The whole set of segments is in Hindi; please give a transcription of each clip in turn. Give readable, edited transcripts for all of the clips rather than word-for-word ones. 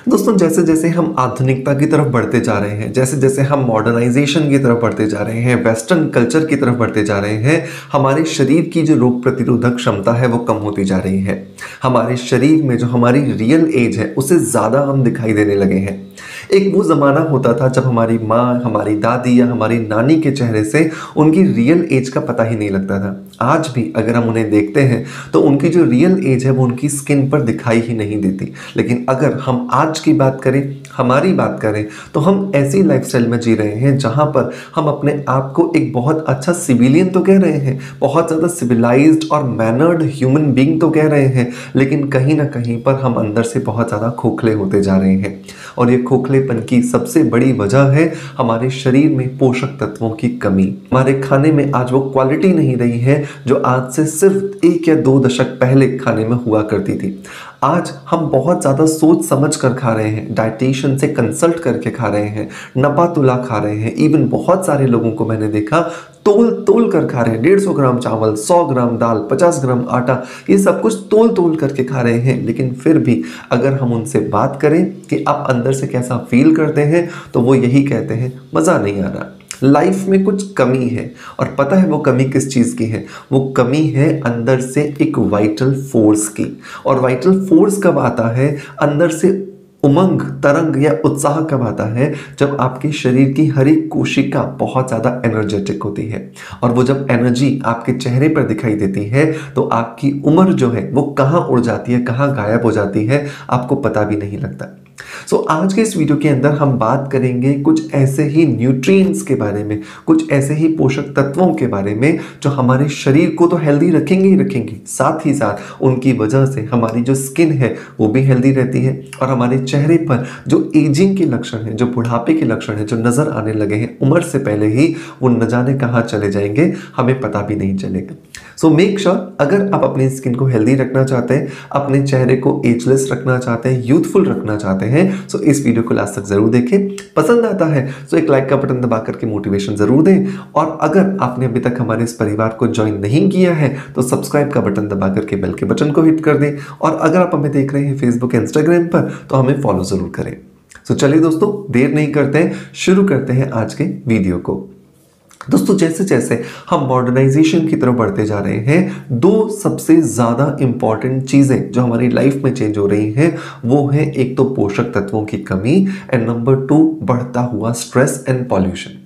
दोस्तों जैसे जैसे हम आधुनिकता की तरफ बढ़ते जा रहे हैं, जैसे जैसे हम मॉडर्नाइजेशन की तरफ बढ़ते जा रहे हैं, वेस्टर्न कल्चर की तरफ बढ़ते जा रहे हैं, हमारे शरीर की जो रोग प्रतिरोधक क्षमता है वो कम होती जा रही है। हमारे शरीर में जो हमारी रियल एज है उसे ज़्यादा हम दिखाई देने लगे हैं। एक वो ज़माना होता था जब हमारी माँ, हमारी दादी या हमारी नानी के चेहरे से उनकी रियल एज का पता ही नहीं लगता था। आज भी अगर हम उन्हें देखते हैं तो उनकी जो रियल एज है वो उनकी स्किन पर दिखाई ही नहीं देती। लेकिन अगर हम आज की बात करें, हमारी बात करें, तो हम ऐसी लाइफस्टाइल में जी रहे हैं जहाँ पर हम अपने आप को एक बहुत अच्छा सिविलियन तो कह रहे हैं, बहुत ज़्यादा सिविलाइज्ड और मैनर्ड ह्यूमन बीइंग तो कह रहे हैं, लेकिन कहीं ना कहीं पर हम अंदर से बहुत ज़्यादा खोखले होते जा रहे हैं। और ये खोखलेपन की सबसे बड़ी वजह है हमारे शरीर में पोषक तत्वों की कमी। हमारे खाने में आज वो क्वालिटी नहीं रही है जो आज से सिर्फ 1 या 2 दशक पहले खाने में हुआ करती थी। आज हम बहुत ज़्यादा सोच समझ कर खा रहे हैं, डाइटिशियन से कंसल्ट करके खा रहे हैं, नपा तुला खा रहे हैं। इवन बहुत सारे लोगों को मैंने देखा तोल तोल कर खा रहे हैं। 150 ग्राम चावल, 100 ग्राम दाल, 50 ग्राम आटा, ये सब कुछ तोल तोल करके खा रहे हैं। लेकिन फिर भी अगर हम उनसे बात करें कि आप अंदर से कैसा फील करते हैं तो वो यही कहते हैं, मज़ा नहीं आ रहा, लाइफ में कुछ कमी है। और पता है वो कमी किस चीज़ की है? वो कमी है अंदर से एक वाइटल फोर्स की। और वाइटल फोर्स कब आता है? अंदर से उमंग, तरंग या उत्साह कब आता है? जब आपके शरीर की हर एक कोशिका बहुत ज़्यादा एनर्जेटिक होती है। और वो जब एनर्जी आपके चेहरे पर दिखाई देती है तो आपकी उम्र जो है वो कहाँ उड़ जाती है, कहाँ गायब हो जाती है, आपको पता भी नहीं लगता। आज के इस वीडियो के अंदर हम बात करेंगे कुछ ऐसे ही न्यूट्रिएंट्स के बारे में, कुछ ऐसे ही पोषक तत्वों के बारे में जो हमारे शरीर को तो हेल्दी रखेंगे ही रखेंगे, साथ ही साथ उनकी वजह से हमारी जो स्किन है वो भी हेल्दी रहती है। और हमारे चेहरे पर जो एजिंग के लक्षण हैं, जो बुढ़ापे के लक्षण हैं, जो नज़र आने लगे हैं उम्र से पहले ही, वो न जाने कहाँ चले जाएंगे, हमें पता भी नहीं चलेगा। मेक श्योर अगर आप अपनी स्किन को हेल्दी रखना चाहते हैं, अपने चेहरे को एजलेस रखना चाहते हैं, यूथफुल रखना चाहते हैं, इस वीडियो को लास्ट तक जरूर देखें। पसंद आता है एक लाइक का बटन दबा करके मोटिवेशन जरूर दें। और अगर आपने अभी तक हमारे इस परिवार को ज्वाइन नहीं किया है तो सब्सक्राइब का बटन दबा करके बेल के बटन को हिट कर दें। और अगर आप हमें देख रहे हैं फेसबुक, इंस्टाग्राम पर, तो हमें फॉलो जरूर करें। चलिए दोस्तों, देर नहीं करते हैं, शुरू करते हैं आज के वीडियो को। दोस्तों जैसे जैसे हम मॉडर्नाइजेशन की तरफ बढ़ते जा रहे हैं, 2 सबसे ज़्यादा इंपॉर्टेंट चीज़ें जो हमारी लाइफ में चेंज हो रही हैं वो है, एक तो पोषक तत्वों की कमी एंड नंबर 2 बढ़ता हुआ स्ट्रेस एंड पॉल्यूशन।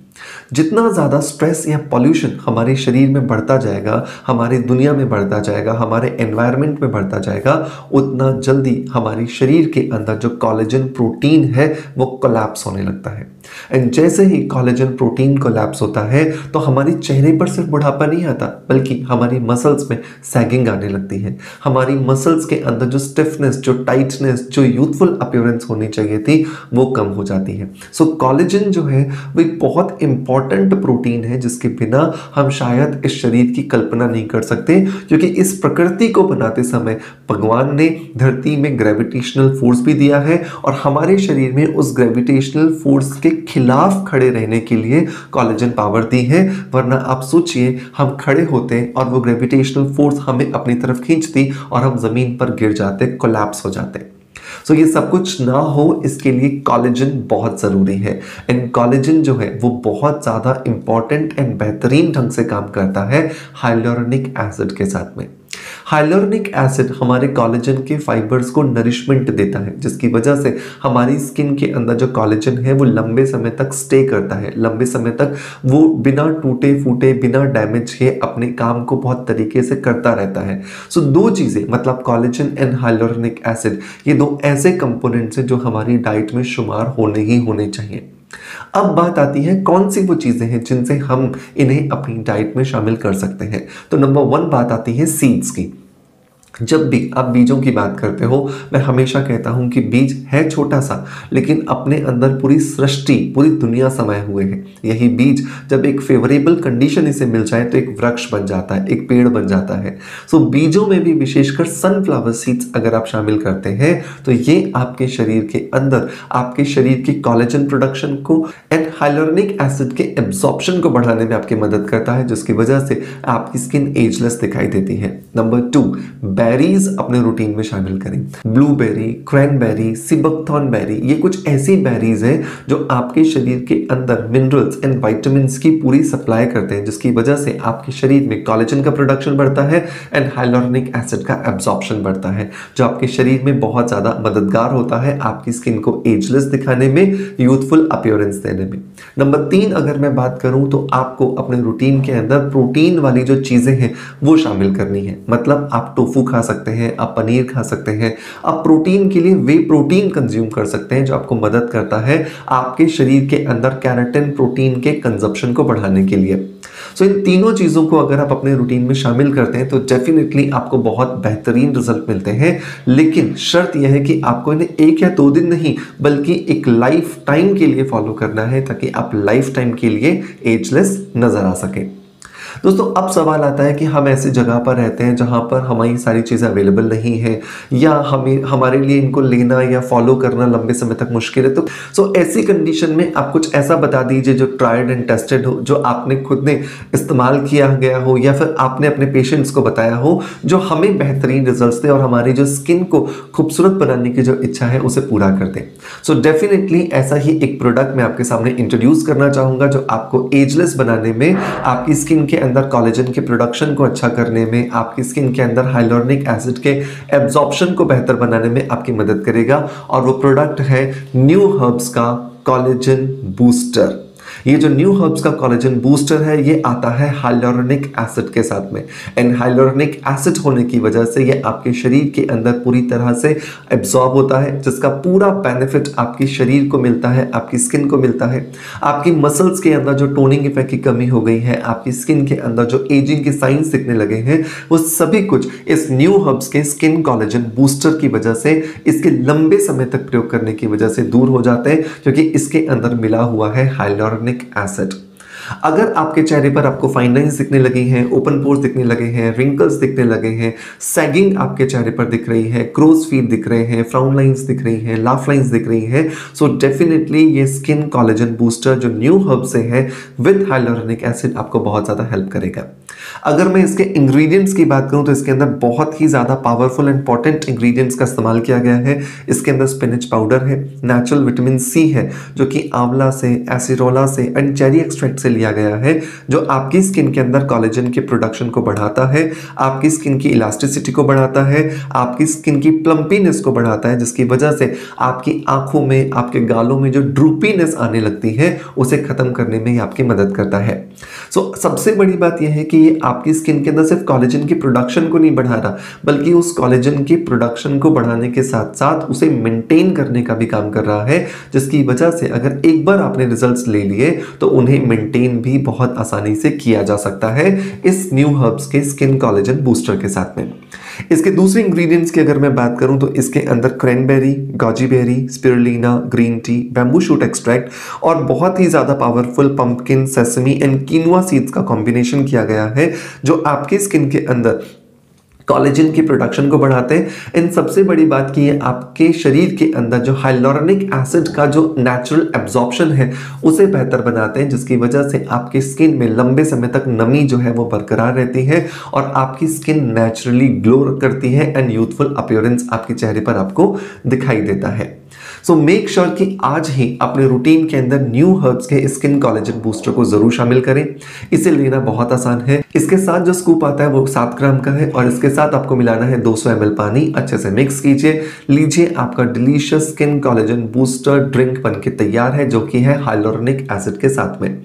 जितना ज़्यादा स्ट्रेस या पॉल्यूशन हमारे शरीर में बढ़ता जाएगा, हमारी दुनिया में बढ़ता जाएगा, हमारे एनवायरनमेंट में बढ़ता जाएगा, उतना जल्दी हमारे शरीर के अंदर जो कोलेजन प्रोटीन है वो कोलैप्स होने लगता है। एंड जैसे ही कोलेजन प्रोटीन कोलैप्स होता है तो हमारे चेहरे पर सिर्फ बुढ़ापा नहीं आता, बल्कि हमारी मसल्स में सैगिंग आने लगती है। हमारी मसल्स के अंदर जो स्टिफनेस, जो टाइटनेस, जो यूथफुल अपीयरेंस होनी चाहिए थी वो कम हो जाती है। कोलेजन जो है वो एक बहुत इंपॉर्टेंट प्रोटीन है जिसके बिना हम शायद इस शरीर की कल्पना नहीं कर सकते, क्योंकि इस प्रकृति को बनाते समय भगवान ने धरती में ग्रेविटेशनल फोर्स भी दिया है और हमारे शरीर में उस ग्रेविटेशनल फोर्स के खिलाफ खड़े रहने के लिए कोलेजन पावर दी है। वरना आप सोचिए, हम खड़े होते और वो ग्रेविटेशनल फोर्स हमें अपनी तरफ खींचती और हम जमीन पर गिर जाते, कोलैप्स हो जाते। ये सब कुछ ना हो इसके लिए कोलेजन बहुत ज़रूरी है। एंड कोलेजन जो है वो बहुत ज़्यादा इंपॉर्टेंट एंड बेहतरीन ढंग से काम करता है हाइलुरोनिक एसिड के साथ में। हाइलुरोनिक एसिड हमारे कोलेजन के फाइबर्स को नरिशमेंट देता है, जिसकी वजह से हमारी स्किन के अंदर जो कोलेजन है वो लंबे समय तक स्टे करता है, लंबे समय तक वो बिना टूटे फूटे, बिना डैमेज के अपने काम को बहुत तरीके से करता रहता है। 2 चीज़ें, मतलब कोलेजन एंड हाइलुरोनिक एसिड, ये 2 ऐसे कंपोनेंट्स हैं जो हमारी डाइट में शुमार होने ही होने चाहिए। अब बात आती है कौन सी वो चीज़ें हैं जिनसे हम इन्हें अपनी डाइट में शामिल कर सकते हैं। तो नंबर 1 बात आती है सीड्स की। जब भी आप बीजों की बात करते हो, मैं हमेशा कहता हूं कि बीज है छोटा सा, लेकिन अपने अंदर पूरी सृष्टि, पूरी दुनिया समाये हुए हैं। यही बीज जब एक फेवरेबल कंडीशन इसे मिल जाए तो एक वृक्ष बन जाता है, एक पेड़ बन जाता है। बीजों में भी विशेषकर सनफ्लावर सीड्स अगर आप शामिल करते हैं तो ये आपके शरीर के अंदर आपके शरीर की कोलेजन प्रोडक्शन को एंड हाइलुरोनिक एसिड के एब्जॉर्प्शन को बढ़ाने में आपकी मदद करता है, जिसकी वजह से आपकी स्किन एजलेस दिखाई देती है। नंबर 2, बेरीज अपने रूटीन में शामिल करें। ब्लूबेरी, क्रैनबेरी, सिबकथॉर्न बेरी, ये कुछ ऐसी बेरीज हैं जो आपके शरीर के अंदर मिनरल्स एंड विटामिन्स की पूरी सप्लाई करते हैं, जिसकी वजह से आपके शरीर में कोलेजन का प्रोडक्शन बढ़ता है एंड हाइलुरोनिक एसिड का एब्जॉर्प्शन बढ़ता है, जो आपके शरीर में बहुत ज़्यादा मददगार होता है आपकी स्किन को एजलेस दिखाने में, यूथफुल अपीयरेंस देने में। नंबर 3 अगर मैं बात करूं तो आपको अपने रूटीन के अंदर प्रोटीन वाली जो चीज़ें हैं वो शामिल करनी है। मतलब आप टोफू खा सकते हैं, आप पनीर खा सकते हैं, आप प्रोटीन के लिए वे प्रोटीन कंज्यूम कर सकते हैं जो आपको मदद करता है आपके शरीर के अंदर केराटिन प्रोटीन के कंजप्शन को बढ़ाने के लिए। सो इन तीनों चीज़ों को अगर आप अपने रूटीन में शामिल करते हैं तो डेफिनेटली आपको बहुत बेहतरीन रिजल्ट मिलते हैं। लेकिन शर्त यह है कि आपको इन्हें 1 या 2 दिन नहीं बल्कि एक लाइफ टाइम के लिए फॉलो करना है, ताकि आप लाइफ टाइम के लिए एजलेस नजर आ सके। दोस्तों अब सवाल आता है कि हम ऐसी जगह पर रहते हैं जहाँ पर हमारी सारी चीज़ें अवेलेबल नहीं है, या हमारे लिए इनको लेना या फॉलो करना लंबे समय तक मुश्किल है। तो ऐसी कंडीशन में आप कुछ ऐसा बता दीजिए जो ट्राइड एंड टेस्टेड हो, जो आपने खुद ने इस्तेमाल किया गया हो या फिर आपने अपने पेशेंट्स को बताया हो, जो हमें बेहतरीन रिजल्ट्स दे और हमारी जो स्किन को खूबसूरत बनाने की जो इच्छा है उसे पूरा कर दे। सो डेफिनेटली ऐसा ही एक प्रोडक्ट मैं आपके सामने इंट्रोड्यूस करना चाहूँगा जो आपको एजलेस बनाने में, आपकी स्किन के अंदर कोलेजन के प्रोडक्शन को अच्छा करने में, आपकी स्किन के अंदर हाइलुरोनिक एसिड के एब्जॉर्प्शन को बेहतर बनाने में आपकी मदद करेगा। और वो प्रोडक्ट है न्यू हर्ब्स का कोलेजन बूस्टर। ये जो न्यू हर्ब्स का कोलेजन बूस्टर है ये आता है हाइलुरोनिक एसिड के साथ में, एंड हाइलुरोनिक एसिड होने की वजह से ये आपके शरीर के अंदर पूरी तरह से एब्जॉर्ब होता है, जिसका पूरा बेनिफिट आपके शरीर को मिलता है, आपकी स्किन को मिलता है। आपकी मसल्स के अंदर जो टोनिंग इफेक्ट की कमी हो गई है, आपकी स्किन के अंदर जो एजिंग के साइंस दिखने लगे हैं, वो सभी कुछ इस न्यू हर्ब्स के स्किन कोलेजन बूस्टर की वजह से, इसके लंबे समय तक प्रयोग करने की वजह से दूर हो जाते हैं, क्योंकि इसके अंदर मिला हुआ है हाइलुरोनिक एसिड। अगर आपके चेहरे पर आपको फाइन लाइंस दिखने लगी हैं, ओपन पोर्स दिखने लगे हैं, रिंकल्स दिखने लगे हैं, सैगिंग आपके चेहरे पर दिख रही है, क्रोज फीट दिख रहे हैं, फ्राउन लाइंस दिख रही हैं, लाफ लाइंस दिख रही हैं, सो डेफिनेटली ये स्किन कोलेजन बूस्टर जो न्यू हर्ब से है विद हाइलुरोनिक एसिड आपको बहुत ज़्यादा हेल्प करेगा। अगर मैं इसके इंग्रेडिएंट्स की बात करूं तो इसके अंदर बहुत ही ज़्यादा पावरफुल एंड इंपॉर्टेंट इंग्रेडिएंट्स का इस्तेमाल किया गया है। इसके अंदर स्पिनच पाउडर है, नेचुरल विटामिन सी है जो कि आंवला से, एसिरोला से एंड चेरी एक्सट्रैक्ट से लिया गया है, जो आपकी स्किन के अंदर कोलेजन के प्रोडक्शन को बढ़ाता है, आपकी स्किन की इलास्टिसिटी को बढ़ाता है, आपकी स्किन की प्लम्पीनेस को बढ़ाता है, जिसकी वजह से आपकी आंखों में, आपके गालों में जो ड्रूपीनेस आने लगती है उसे खत्म करने में आपकी मदद करता है। सबसे बड़ी बात यह है कि ये आपकी स्किन के अंदर सिर्फ कोलेजन की प्रोडक्शन को नहीं बढ़ा रहा, बल्कि उस कोलेजन की प्रोडक्शन को बढ़ाने के साथ साथ उसे मेंटेन करने का भी काम कर रहा है, जिसकी वजह से अगर एक बार आपने रिजल्ट्स ले लिए तो उन्हें मेंटेन भी बहुत आसानी से किया जा सकता है इस न्यू हर्ब्स के स्किन कोलेजन बूस्टर के साथ में। इसके दूसरे इंग्रेडिएंट्स की अगर मैं बात करूं तो इसके अंदर cranberry, goji berry, spirulina, green tea, bamboo shoot extract और बहुत ही ज़्यादा powerful pumpkin, sesame and quinoa seeds का कॉम्बिनेशन किया गया है, जो आपकी स्किन के अंदर कोलेजन की प्रोडक्शन को बढ़ाते हैं। इन सबसे बड़ी बात की है आपके शरीर के अंदर जो हाइलुरोनिक एसिड का जो नेचुरल एब्जॉर्प्शन है उसे बेहतर बनाते हैं, जिसकी वजह से आपकी स्किन में लंबे समय तक नमी जो है वो बरकरार रहती है और आपकी स्किन नेचुरली ग्लो करती है एंड यूथफुल अपीयरेंस आपके चेहरे पर आपको दिखाई देता है। सो मेक श्योर कि आज ही अपने रूटीन के अंदर न्यू हर्ब्स के स्किन कोलेजन बूस्टर को जरूर शामिल करें। इसे लेना बहुत आसान है। इसके साथ जो स्कूप आता है वो 7 ग्राम का है और इसके साथ आपको मिलाना है 200 ml पानी। अच्छे से मिक्स कीजिए, लीजिए, आपका delicious skin collagen booster drink बनके तैयार है, जो कि है हाइलुरोनिक एसिड के साथ में।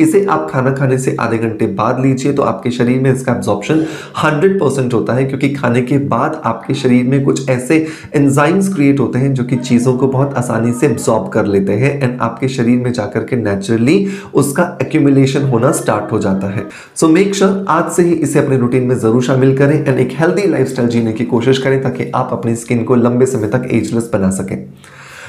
इसे आप खाना खाने से आधे घंटे बाद लीजिए तो आपके शरीर में इसका एब्जॉर्प्शन 100% होता है, क्योंकि खाने के बाद आपके शरीर में कुछ ऐसे एंजाइम्स क्रिएट होते हैं जो कि चीज़ों को बहुत आसानी से एब्जॉर्ब कर लेते हैं एंड आपके शरीर में जाकर के नेचुरली उसका एक्यूमुलेशन होना स्टार्ट हो जाता है। सो मेक श्योर आज से ही इसे अपने रूटीन में जरूर शामिल करें एंड एक हेल्दी लाइफस्टाइल जीने की कोशिश करें, ताकि आप अपनी स्किन को लंबे समय तक एजलेस बना सकें।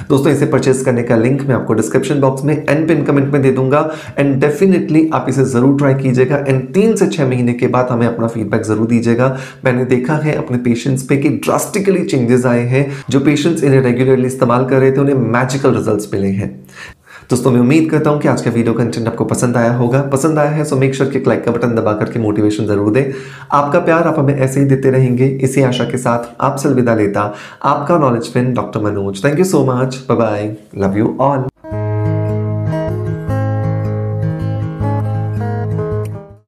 दोस्तों इसे परचेज करने का लिंक मैं आपको डिस्क्रिप्शन बॉक्स में एंड पिन कमेंट में दे दूंगा एंड डेफिनेटली आप इसे जरूर ट्राई कीजिएगा एंड 3 से 6 महीने के बाद हमें अपना फीडबैक जरूर दीजिएगा। मैंने देखा है अपने पेशेंट्स पे कि ड्रास्टिकली चेंजेस आए हैं। जो पेशेंट्स इन्हें रेगुलरली इस्तेमाल कर रहे थे उन्हें मैजिकल रिजल्ट्स मिले हैं। दोस्तों मैं उम्मीद करता हूँ कि आज का वीडियो कंटेंट आपको पसंद आया होगा। पसंद आया है सो मेक श्योर कि लाइक का बटन दबा करके मोटिवेशन जरूर दें। आपका प्यार आप हमें ऐसे ही देते रहेंगे, इसी आशा के साथ आपसे अलविदा लेता आपका knowledge friend doctor Manoj. Thank you so much, bye bye, love you all.